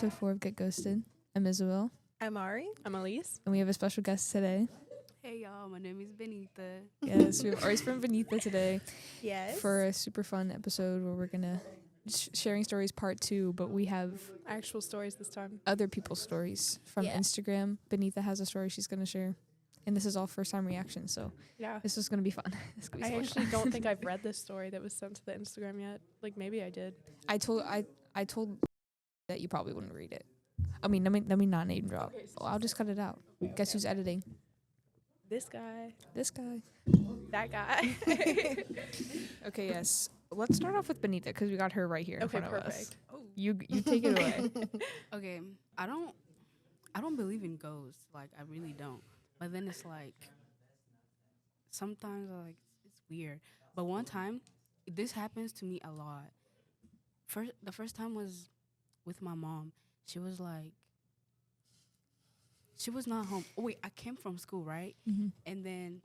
episode 4 of Get Ghosted. I'm Isabel, I'm Ari. I'm Elise. and we have a special guest today. Hey y'all, my name is Benita. Yes, we have Ari's from Benita today Yes. for a super fun episode where we're gonna sharing stories part 2, but we have Actual stories this time. other people's stories from Yeah. Instagram. Benita has a story she's gonna share, and this is all first time reaction, so Yeah. this is gonna be fun. It's gonna be I so much actually fun. don't think I've read this story that was sent to the Instagram yet. Like maybe I did. I told that you probably wouldn't read it. I mean, let me not name drop. Okay, Oh, I'll just cut it out. Guess who's editing? This guy, This guy. that guy. Okay, yes. Let's start off with Benita because we got her right here in Okay, front of us. perfect. You take it away. Okay, I don't believe in ghosts. Like I really don't. But then it's like sometimes I like it's weird. But one time, this happens to me a lot. The first time was with my mom. She was not home. Oh wait, I came from school, right? Mm-hmm. And then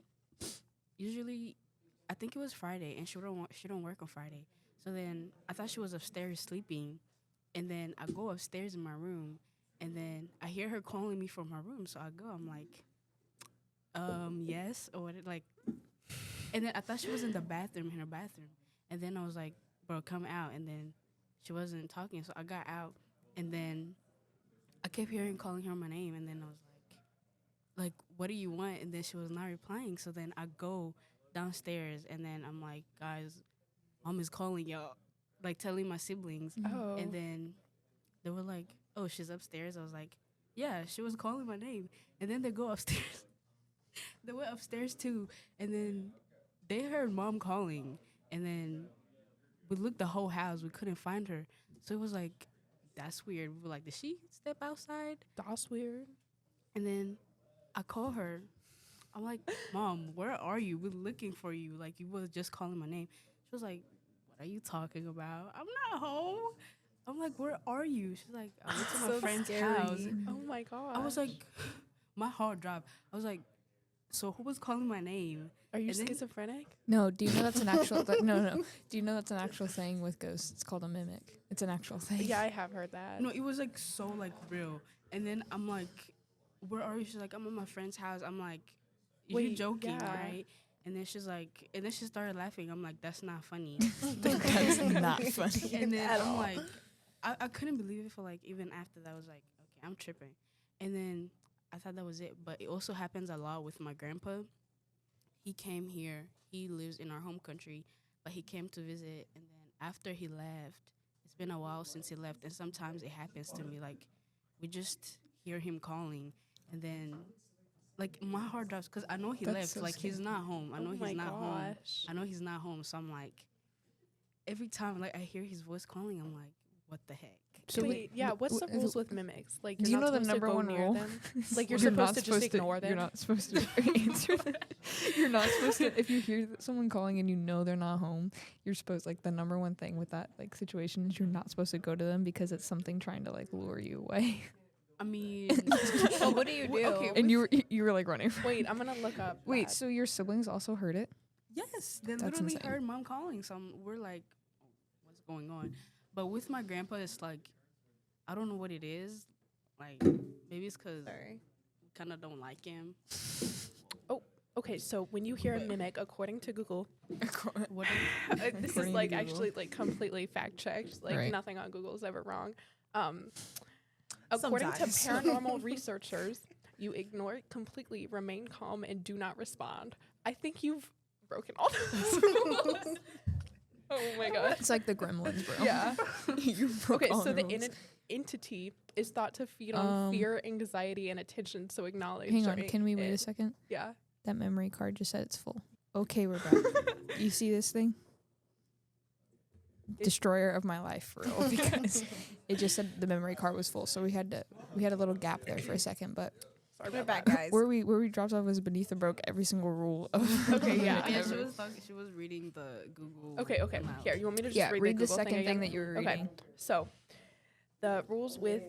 usually I think it was Friday and she don't work on Friday. So then I thought she was upstairs sleeping, and then I go upstairs in my room, and then I hear her calling me from her room. So I go, I'm like, yes, or what, like, and then I thought she was in her bathroom, and then I was like, bro, come out, and then she wasn't talking, so I got out, and then I kept hearing calling her my name, and then I was like, what do you want? And then she was not replying, so then I go downstairs, and then I'm like, guys, mom is calling y'all, like telling my siblings. Oh. And then they were like, oh, she's upstairs. I was like, yeah, she was calling my name. And then they go upstairs. They went upstairs too. And then they heard mom calling. And then we looked the whole house. We couldn't find her. So it was like, that's weird. We were like, did she step outside? That's weird. And then I call her. I'm like, Mom, where are you? We're looking for you. Like, you was just calling my name. She was like, what are you talking about? I'm not home. I'm like, where are you? She's like, I went to my So friend's scary. house. Oh my god. I was like, my heart dropped. I was like, so who was calling my name? are you and then- schizophrenic? No, do you know that's an actual no. Do you know that's an actual thing with ghosts? It's called a mimic. It's an actual thing. Yeah, I have heard that. No, it was like so like real. And then I'm like, where are you? She's like, I'm at my friend's house. I'm like, you Wait, joking, yeah. right? And then she's like, and then she started laughing. I'm like, that's not funny. That's not funny. And then At I'm all. like, I couldn't believe it for like even after that. I was like, okay, I'm tripping. And then I thought that was it. But it also happens a lot with my grandpa. He came here. He lives in our home country, but he came to visit. And then after he left, it's been a while since he left. And sometimes it happens to me. Like, we just hear him calling. And then, like, my heart drops because I know he That's left. so Like, he's scary. not home. I know Oh my he's not home. gosh. I know he's not home. So I'm like, every time like I hear his voice calling, I'm like, what the heck? So Wait, yeah, what's the w- rules with mimics? Like, Do you're you not know the supposed to number go one near rule? them? Like, you're not supposed to just ignore them? You're not supposed to answer that. You're not supposed to. If you hear someone calling and you know they're not home, you're supposed, like, the number one thing with that like situation is you're not supposed to go to them because it's something trying to like lure you away. I mean, So what do you do? Okay, And you were like running. Wait, I'm gonna look up. Wait, that. so your siblings also heard it? yes, they That's literally insane. heard mom calling. So we're like, what's going on? But with my grandpa, it's like, I don't know what it is. Like, maybe it's because Sorry. we kind of don't like him. Okay, so when you hear a mimic, according to Google, What? this According is to like Google. actually like completely fact checked. Like Right. nothing on Google is ever wrong. According to Sometimes. paranormal researchers, you ignore it completely, remain calm, and do not respond. I think you've broken all those rules. Oh my god. It's like the gremlins, bro. Yeah. You broke Okay, all so the rules. entity is thought to feed on fear, anxiety, and attention. So acknowledge. Hang on, during can we wait a it. second? Yeah. That memory card just said it's full. Okay, we're back. You see this thing? Destroyer of my life, for real, because it just said the memory card was full, so we had a little gap there for a second. But Sorry We're about back, guys. where we dropped off was Benita broke every single rule of. Okay, yeah. Yeah, she was talking. She was reading the Google. Okay, okay. map. Here, you want me to just Yeah, read the Google second thing again? that you were Okay. reading. So, the rules with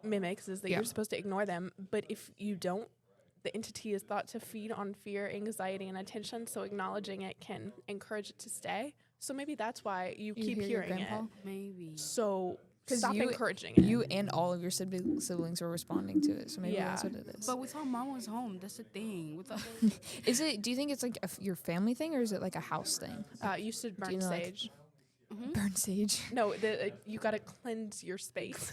mimics is that Yeah. you're supposed to ignore them, but if you don't, the entity is thought to feed on fear, anxiety, and attention, so acknowledging it can encourage it to stay. So maybe that's why you keep hear your hearing it. grandpa? Maybe. So 'Cause Stop you- encouraging it. You and all of your siblings were responding to it, so maybe that's Yeah. what it is. But with our mom was home, that's the thing. With Is it? Do you think it's like your family thing, or is it like a house thing? You should burn you know, like- sage. Burn sage. No, you gotta cleanse your space.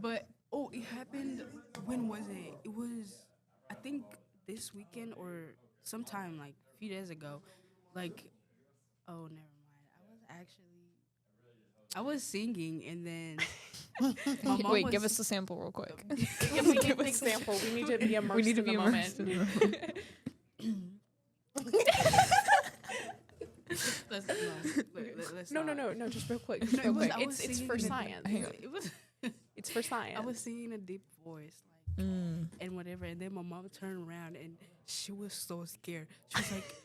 But it happened. When was it? It was, I think, this weekend or sometime like a few days ago. Like, oh, never mind. I was singing and then my mom Wait, was, give us a sample real quick. Yeah, we need an example. We need to be immersed We need to in be the immersed moment. in the moment. Let's No, not. just real quick. No, Just real it was- quick. I was It's singing for in a- science. Hang on. It was. It's for science. I was singing in a deep voice, like, and whatever. And then my mom turned around and she was so scared. She was like,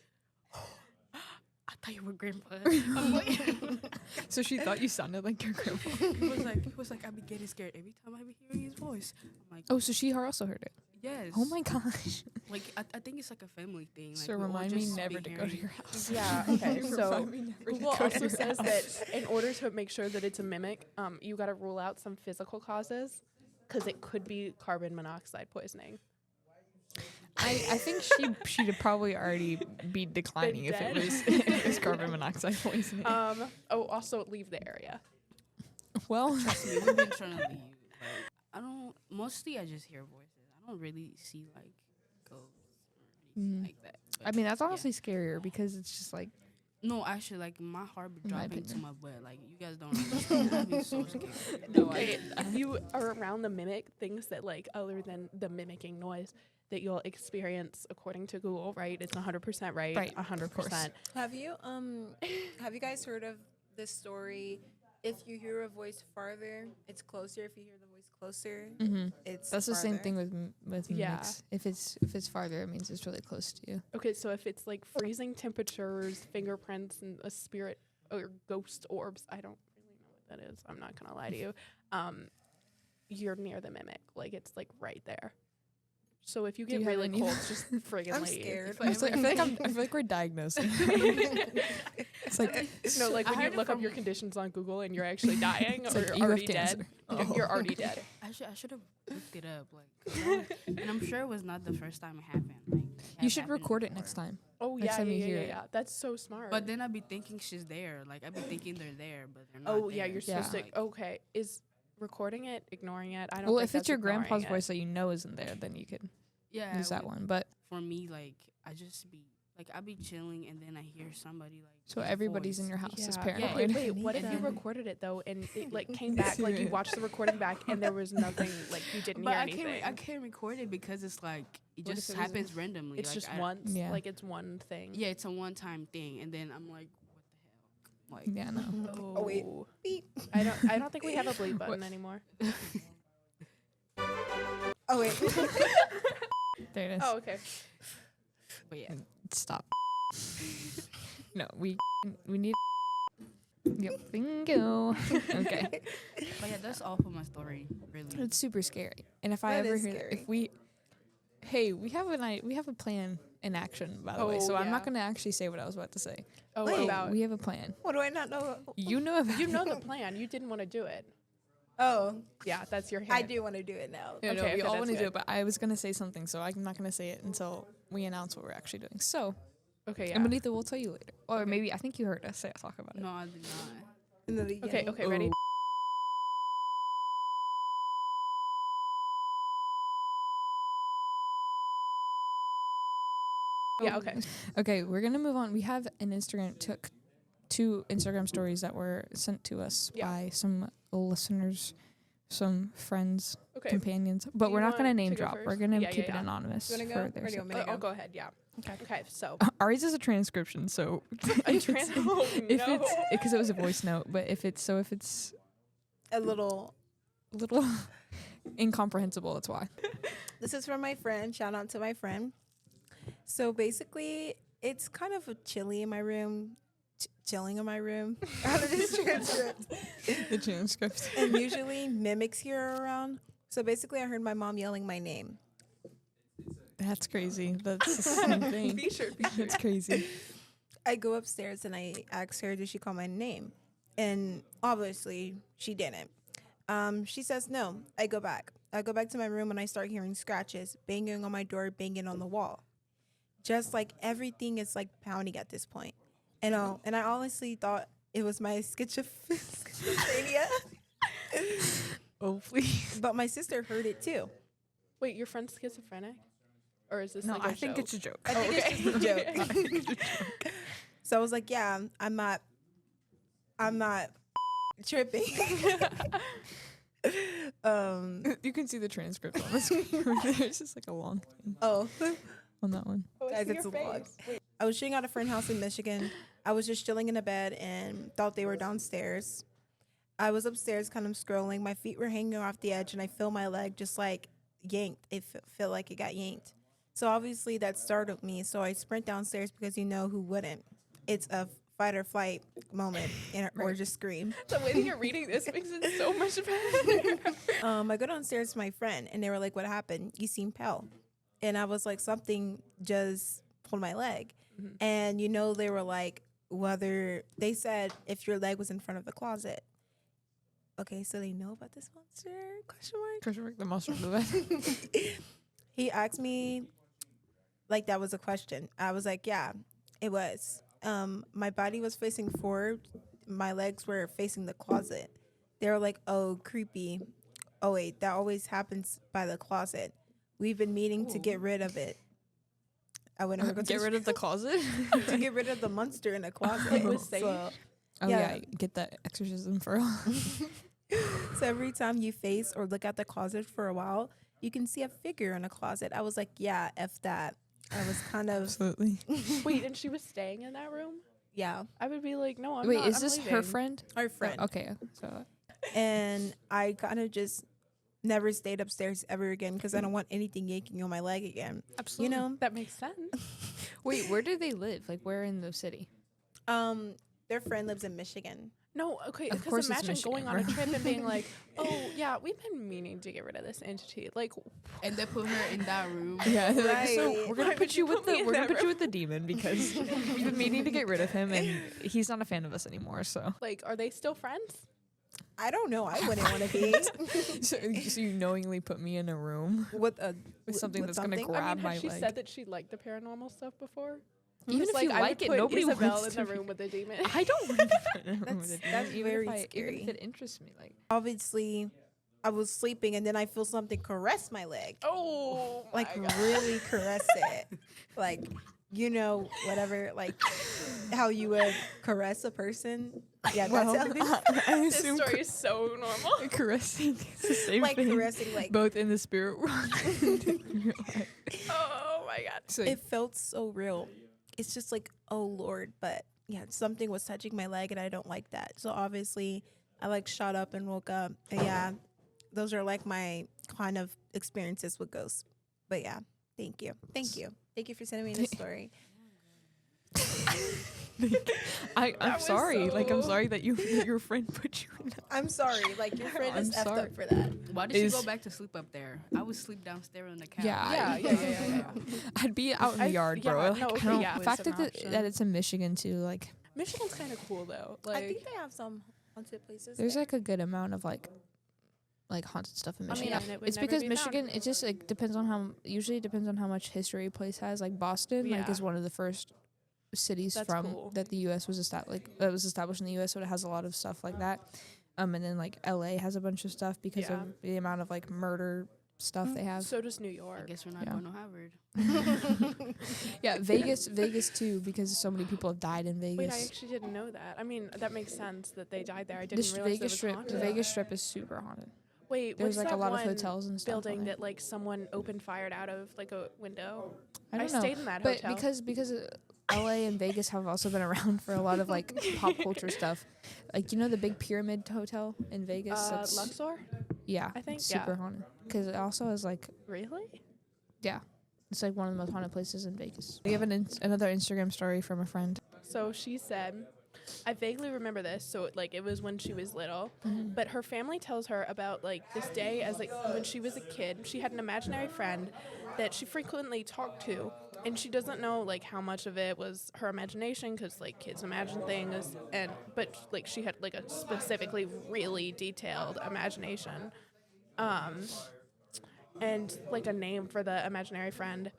"I thought you were grandpa." I'm like, So she thought you sounded like your grandpa. he was like, I be getting scared every time I be hearing his voice. I'm like, Oh, so she also heard it. yes. Oh my gosh. Like I think it's like a family thing. Like, So we all remind me just never be to go to hearing- your house. Yeah, okay. So Remind me never to Google go to also your says house. that in order to make sure that it's a mimic, you got to rule out some physical causes because it could be carbon monoxide poisoning. I think she'd probably already be declining if it dead. was if it was carbon monoxide poisoning. Also leave the area. Well, Trust me, we've been trying to leave. But I don't. Mostly, I just hear voices. I don't really see like ghosts or anything like that. I mean that's honestly scarier because it's just like No, actually, like my heart be In my dropping to opinion. my butt. Like you guys don't understand. I'd be so scared. no, Okay, you are around the mimic things that like other than the mimicking noise that you'll experience according to Google, right? It's 100% right. Right, 100%. Have you guys heard of this story? If you hear a voice farther, it's closer. If you hear the voice closer, it's that's the same farther. thing with Yeah. mimics. If it's farther, it means it's really close to you. Okay, so if it's like freezing temperatures, fingerprints, and a spirit or ghost orbs, I don't really know what that is. I'm not gonna lie to you. You're near the mimic, like it's like right there. So if you Do get you have really any- cold, just friggin' I'm leave. scared. I feel like we're diagnosing. It's like No, like I when you heard it look up from- your conditions on Google and you're actually dying It's or like, you're you have already cancer. dead. You're already dead. I should have looked it up. Like, 'cause and I'm sure it was not the first time it happened. Like, it you has should happened record it before. next time. Oh Next yeah, time yeah, you yeah, hear yeah, it. yeah. That's so smart. But then I'd be thinking she's there. Like I'd be thinking they're there, but they're not. oh yeah, there. you're supposed Yeah. to. Okay, is recording it, ignoring it? I don't. Well, think if it's that's your ignoring grandpa's it. voice that you know isn't there, then you could Yeah, use that well, one. But For me, like I just be like I be chilling and then I hear somebody like. so his everybody's in voice. your house is Yeah. paranoid. Wait, Paranoid. what if you Yeah. recorded it though and it like came back, like you watched the recording back and there was nothing, like you didn't But hear I anything? can't record it because it's like it What just if it was- happens randomly. It's like, just I- once, Yeah. like it's one thing. Yeah, it's a one-time thing, and then I'm like, what the hell? Like, Yeah, no. Oh, wait. Oh. Beep. I don't think we have a bleep button anymore. Oh wait. There it is. Oh, okay. but yeah. Stop. No, we need. Yep, bingo. Okay, But yeah, that's all for my story. Really. it's super scary. And if I That ever is hear, scary. if we, hey, we have a plan in action, by the way. Oh, So I'm not yeah. gonna actually say what I was about to say. Oh, Wait. about We have a plan. What do I not know? You know about you know the plan. You didn't want to do it. Oh, Yeah, that's your hint. I do want to do it now. Yeah, no, Okay, we okay, all that's want to do good. it, but I was gonna say something, so I'm not gonna say it until we announce what we're actually doing. So, Okay, yeah. and Benita will tell you later, or Okay. maybe I think you heard us say talk about it. No, I did not. In the Okay, beginning. okay, ready? Ooh. Yeah, okay. Okay, we're gonna move on. We have an Instagram took two Instagram stories that were sent to us Yeah. by some listeners, some friends, Okay. companions, but Do we're you not gonna want name to go drop. We're first? gonna Yeah, keep yeah, it yeah. anonymous You wanna for go? their Ready, sake. I'm gonna I'll go. go ahead, yeah. Okay, so. Ours is a transcription, so A if it's- oh, if no. it's because it was a voice note, but if it's A little. a little incomprehensible, that's why. This is from my friend. Shout out to my friend. So basically, it's kind of a chilly in my room. Chilling in my room. Out of this transcript. The transcript. And usually mimics here are around. So basically, I heard my mom yelling my name. That's crazy. That's the same thing. Featured. That's crazy. I go upstairs and I ask her, did she call my name? And obviously she didn't. She says no. I go back. I go back to my room and I start hearing scratches, banging on my door, banging on the wall. Just like everything is like pounding at this point. And I honestly thought it was my schizophrenia. Oh, please. But my sister heard it too. Wait, your friend's schizophrenic? Or is this No, like a I think joke? it's a joke. I think it's just a joke. I think it's a joke. So I was like, yeah, I'm not tripping. You can see the transcript on the screen. There's just like a long thing Oh, on that one. Oh, I guys, see it's a your lot. face. I was shooting at a friend house in Michigan. I was just chilling in a bed and thought they were downstairs. I was upstairs kind of scrolling. My feet were hanging off the edge and I feel my leg just like yanked. It felt like it got yanked. So obviously that startled me. So I sprint downstairs because you know who wouldn't. It's a fight or flight moment or Right. just scream. The way that you're reading this makes it so much better. I go downstairs to my friend and they were like, what happened? You seem pale. And I was like, something just pulled my leg. Mm-hmm. And you know, they were like, whether they said if your leg was in front of the closet. Okay, so they know about this monster? Question mark. Question mark, the monster of the bed. He asked me like that was a question. I was like, yeah, it was. My body was facing forward. My legs were facing the closet. They were like, oh, creepy. Oh, wait, that always happens by the closet. We've been meaning to get rid of it. I would never go to Get rid of the closet. to get rid of the monster in the closet. It was safe. So, Oh Yeah. yeah, get that exorcism for all. so every time you face or look at the closet for a while, you can see a figure in a closet. I was like, yeah, F that. I was kind of, Absolutely. Wait, and she was staying in that room? yeah, I would be like, no, I'm Wait, not. is I'm this her leaving. friend? our friend. Oh, okay, so And I kind of just never stayed upstairs ever again because I don't want anything yanking on my leg again. absolutely. You know, That makes sense. Wait, where do they live? Like, where in the city? their friend lives in Michigan. No, okay, Of because course it's imagine going on a Michigan, trip and being like, oh, yeah, we've been meaning to get rid of this entity. Like, And they put her in that room. Yeah, they're like, so Right. we're gonna Why put would you you with put me the in we're gonna that put you with the demon because we've been meaning to get rid of him and he's not a fan of us anymore. So, like, are they still friends? I don't know. I wouldn't want to be so you knowingly put me in a room with a with something that's gonna something. grab I mean, my has she leg. said that she liked the paranormal stuff before? Even 'Cause, if you I would like it, put nobody Isabel wants in to the be- room with the demon. I don't want to be put in a room with a That's demon, very even scary. if it interests me. Like, Obviously, I was sleeping and then I feel something caress my leg, Oh, my like God. really caress it, like you know whatever, like how you would caress a person. Yeah, well, that's how I This assume story is so normal. caressing is the same like thing, caressing, like both in the spirit world and in real life. Oh my God. So it felt so real. It's just like, oh Lord, but yeah, something was touching my leg and I don't like that. So obviously I like shot up and woke up. And yeah, those are like my kind of experiences with ghosts. But yeah, thank you. Thank you. Thank you for sending me this story. I'm was sorry. Like, I'm so- sorry that your friend put you in that. I'm sorry. Like your friend is I'm effed sorry. up for that. Why did she Is- go back to sleep up there? I would sleep downstairs on the couch. Yeah, Yeah. I'd be out in the yard, bro. yeah, Like, no, I okay, don't- yeah, the it's fact an that, option. that it's in Michigan too, like, Michigan's kind of cool though. I Like, think they have some haunted places. there's there. like a good amount of like haunted stuff in I mean, Michigan. and it would It's never because be found. Michigan, it just like depends on how. Usually, it depends on how much history a place has. Like Boston, like Yeah. is one of the first cities That's from cool. that the U.S. was established in the U.S. So it has a lot of stuff like that. And then like L.A. has a bunch of stuff because Yeah. of the amount of like murder stuff they have. so does New I York. guess we're not Yeah. going to Harvard. Yeah, Vegas too, because so many people have died in Vegas. Wait, I actually didn't know that. I mean, that makes sense that they died there. I The didn't sh- realize Vegas it Strip, was the haunted. Vegas Strip is super haunted. Wait, There's what's like a that lot of one hotels and stuff. building on it. that like someone opened fired out of like a window? I don't know, stayed in that but hotel. because L.A. and Vegas have also been around for a lot of like pop culture stuff. Like, you know, the big Pyramid Hotel in Vegas. That's- Luxor? yeah, I think, it's yeah. super haunted because it also has like Really? it's like one of the most haunted places in Vegas. We have another Instagram story from a friend. So she said I vaguely remember this. So like it was when she was little, but her family tells her about like this day as like when she was a kid. She had an imaginary friend that she frequently talked to, and she doesn't know like how much of it was her imagination because like kids imagine things, but like she had like a specifically really detailed imagination, and like a name for the imaginary friend.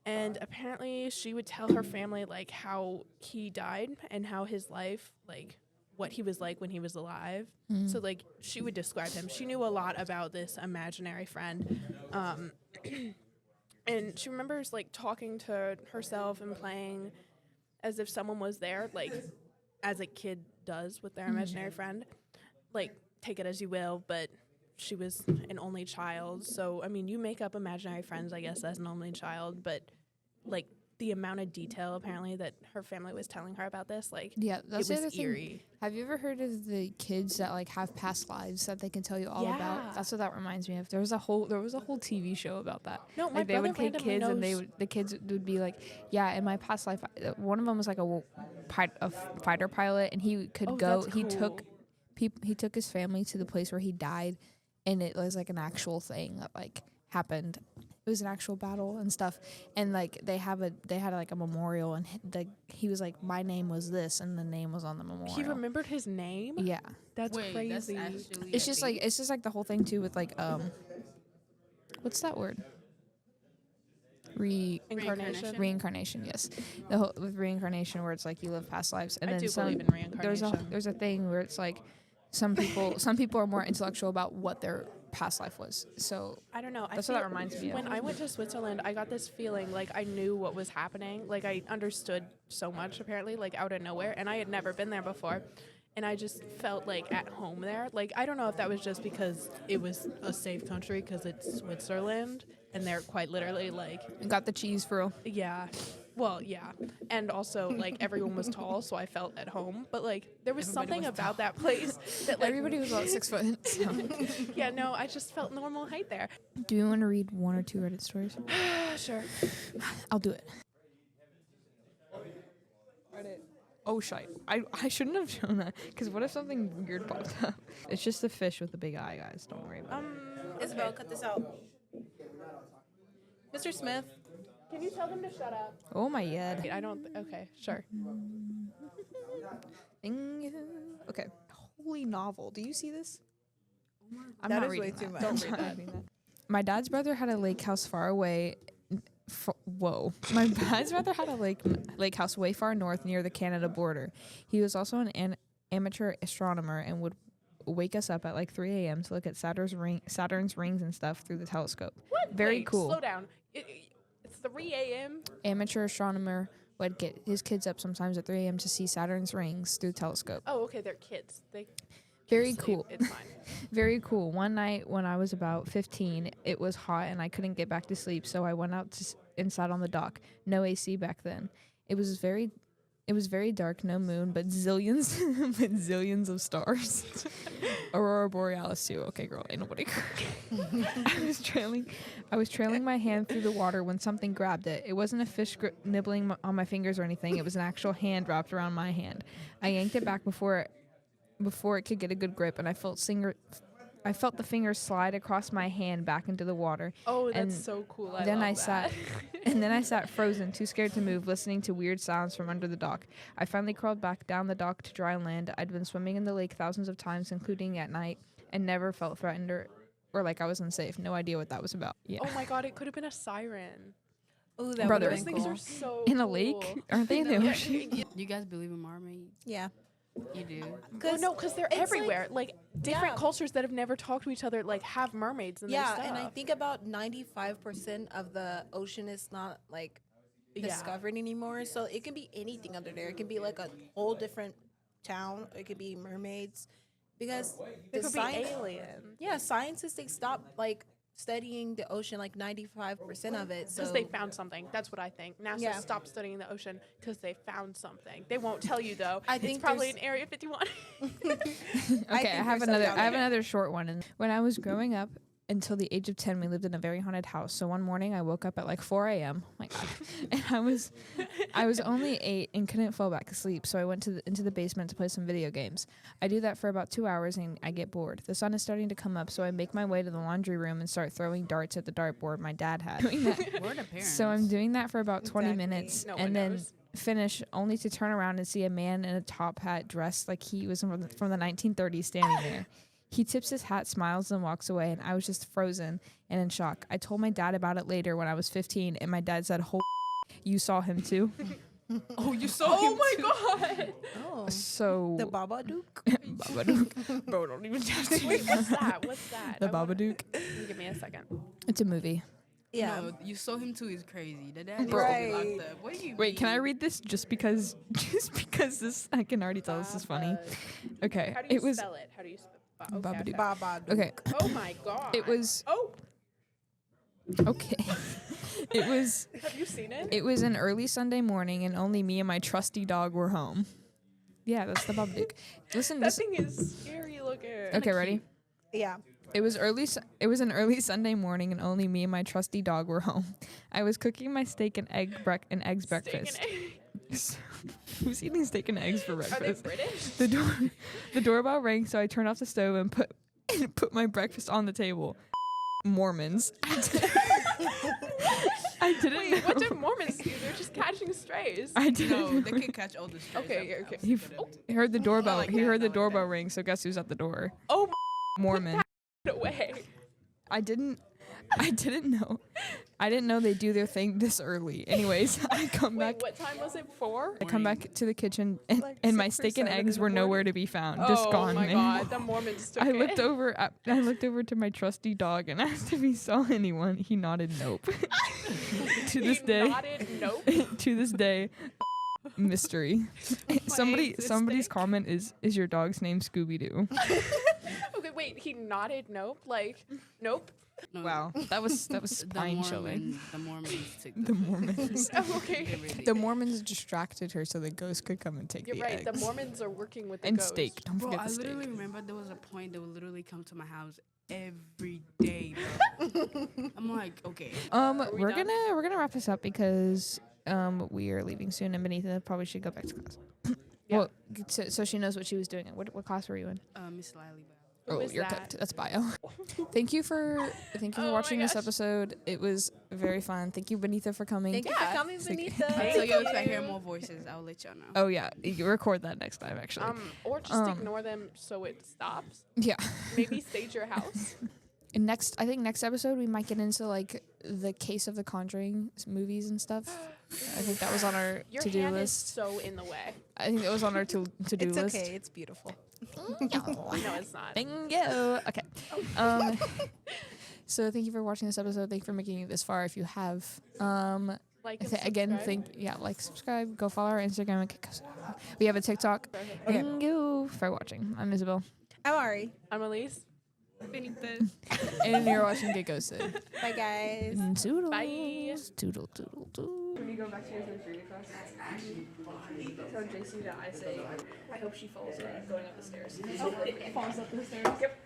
And apparently she would tell her family like how he died and how his life, like what he was like when he was alive. So like she would describe him. She knew a lot about this imaginary friend. And she remembers like talking to herself and playing as if someone was there, like as a kid does with their imaginary friend. Like take it as you will, but she was an only child. So I mean, you make up imaginary friends, I guess, as an only child, but like the amount of detail apparently that her family was telling her about this, like Yeah, that's it the other was thing. eerie. Have you ever heard of the kids that like have past lives that they can tell you all Yeah. about? That's what that reminds me of. There was a whole TV show about that. No, my Like they brother would take randomly kids and knows. the kids would be like, yeah, in my past life, one of them was like a fighter pilot, and he could Oh, go. that's He cool. took he took his family to the place where he died, and it was like an actual thing that like happened. It was an actual battle and stuff, and like they had like a memorial, and he was like, my name was this, and the name was on the memorial. He remembered his name. Yeah, That's Wait, crazy. that's actually it's a just thing? like the whole thing too with like what's that word? Incarnation. Reincarnation, yes. The whole with reincarnation where it's like you live past lives, and I then do some believe in reincarnation. there's a thing where it's like some people are more intellectual about what their past life was. So I don't know. that's what that reminds me of. When I went to Switzerland, I got this feeling like I knew what was happening. Like I understood so much apparently, like out of nowhere, and I had never been there before. And I just felt like at home there. Like I don't know if that was just because it was a safe country because it's Switzerland and they're quite literally like Got the cheese for real. yeah. Well, yeah. And also like everyone was tall, so I felt at home. But like there was something about that place that like Everybody was about 6 foot. So. yeah, no, I just felt normal height there. Do you want to read one or two Reddit stories? Sure. I'll do it. Oh, shite. I shouldn't have shown that, because what if something weird popped up? It's just a fish with a big eye, guys. Don't worry about it. Isabel, cut this out. Mr. Smith. Can you tell them to shut up? Oh, my yed. Wait, I don't. Okay, sure. Okay. Holy novel. Do you see this? I'm That not is way reading too that. much. Don't read that. My dad's brother had a lake house far away. Whoa. My dad's brother had a lake house way far north near the Canada border. He was also an amateur astronomer and would wake us up at like 3 a.m. to look at Saturn's rings and stuff through the telescope. What? Very Wait, cool. Slow down. It's 3 a.m. Amateur astronomer would get his kids up sometimes at 3 a.m. to see Saturn's rings through the telescope. Oh, okay. They're kids. They Very sleep. cool. It's fine. Very cool. One night when I was about 15, it was hot and I couldn't get back to sleep, so I went out and sat on the dock. No AC back then. It was very dark, no moon, but zillions of stars. Aurora Borealis too. Okay, girl, ain't nobody. I was trailing my hand through the water when something grabbed it. It wasn't a fish nibbling on my fingers or anything. It was an actual hand wrapped around my hand. I yanked it back before it could get a good grip, and I felt the fingers slide across my hand back into the water. Oh, that's And so cool. then love that. and then I sat frozen, too scared to move, listening to weird sounds from under the dock. I finally crawled back down the dock to dry land. I'd been swimming in the lake thousands of times, including at night, and never felt threatened or like I was unsafe. No idea what that was about. Yeah. Oh my god, it could have been a siren. Oh, that Brother. would Those have things been are cool. so In a cool. lake? Aren't they in the Yeah, ocean? You guys believe in mermaids? Yeah. You do. Well, no, because they're it's like- everywhere. Like different Yeah. cultures that have never talked to each other, like have mermaids in their Yeah, stuff. and I think about 95% of the ocean is not like Yeah. discovered anymore. So it can be anything under there. It can be like a whole different town. It could be mermaids, because It the could be science, alien. yeah, scientists, they stopped like studying the ocean, like 95% of it. So Because they found something. That's what I think. NASA Yeah. stopped studying the ocean because they found something. They won't tell you though. I it's think probably there's- in Area 51. Okay, I think have there's another. stuff I have down another short one. And when I was growing up, until the age of 10, we lived in a very haunted house. So one morning I woke up at like 4 a.m. Oh my God. And I was only 8 and couldn't fall back asleep. So I went into the basement to play some video games. I do that for about 2 hours and I get bored. The sun is starting to come up. So I make my way to the laundry room and start throwing darts at the dartboard my dad had. Doing that. We're the parents. So I'm doing that for about 20 Exactly. minutes No one and then knows. finish only to turn around and see a man in a top hat dressed like he was from the 1930s standing there. He tips his hat, smiles, and walks away, and I was just frozen and in shock. I told my dad about it later when I was 15, and my dad said, "Holy, you saw him too?" Oh, you saw Oh him my too? god! Oh, So the Babadook. Babadook. Bro, don't even touch me. Wait, what's that? What's that? The I wanna- Babadook. Give me a second. It's a movie. Yeah. No, you saw him too is crazy. The dad Bro. is locked up. What do you Wait, can I mean? read this just because this I can already tell this is funny. Okay, How do you it was spell it? How do you spell Babadook. Babadook. okay. Oh my god! It was Oh, okay. It was have you seen it? It was an early Sunday morning, and only me and my trusty dog were home. Yeah, that's the Babadook. Listen, That this. thing is scary looking. Okay, ready? Yeah. It was an early Sunday morning, and only me and my trusty dog were home. I was cooking my steak and eggs Steak and breakfast. egg. Who's eating steak and eggs for Are they breakfast? British? The doorbell rang, so I turned off the stove and put my breakfast on the table. Mormons. I didn't Wait, know. what do Mormons do? They're just catching strays. I didn't. No, know. they can catch all the strays. Okay, okay. He heard the doorbell. like he that, heard I the like doorbell that. ring. So guess who's at the door? Oh my Mormon. away. I didn't know. I didn't know they do their thing this early. Anyways, I come Wait, back. what time was it? 4? I come back to the kitchen and, Like and my 6 or steak and 7 eggs in the were nowhere morning? to be found. Just oh gone, my man. god, the Mormons took I it. looked over to my trusty dog and asked if he saw anyone. He nodded nope. To this He day, nodded nope. to this day, mystery. Somebody's existing. comment is your dog's name Scooby Doo? Okay, wait, he nodded nope? Like, nope? No, Wow, that was The spine chilling. Mormons took The Mormons. Oh, okay. They really The did. Mormons distracted her so the ghost could come and take You're the right, eggs. the Mormons are working with the and ghost. steak. Don't Bro, forget I the literally steak. remember there was a point they would literally come to my house every day. Bro. I'm like, okay. we We're done? gonna wrap this up because we are leaving soon, and Benita probably should go back to class. Yeah. Well, so she knows what she was doing. What class were you in? Miss Lily. Who Oh, is you're that? cooked. That's bio. Thank you for Oh my watching this gosh. episode. It was very fun. Thank you, Benita, for coming. Thank you Yeah. for coming, Thank you. Benita. Thank So yo, if I you. hear more voices, I'll let y'all know. Oh yeah, you record that next time actually. Or just Um, ignore them so it stops. Yeah. Maybe stage your house. And I think next episode we might get into like the Case of the Conjuring movies and stuff. I think that was on our Your to-do hand is list. so in the way. I think that was on our to-do It's list. okay. It's beautiful. No, it's not. Bingo. Okay. So thank you for watching this episode. Thank you for making it this far. If you have, Like and again, subscribe. like, subscribe, go follow our Instagram. We have a TikTok. Okay. Thank you for watching. I'm Isabel, I'm Ari. I'm Elise. Benita. and you're watching Get Ghosted. Bye, guys. Toodles. Bye. Toodle, toodle, toodle. When you go back to your history class, tell JC that I say, I hope she falls going up the stairs. Oh, falls up the stairs. Yep.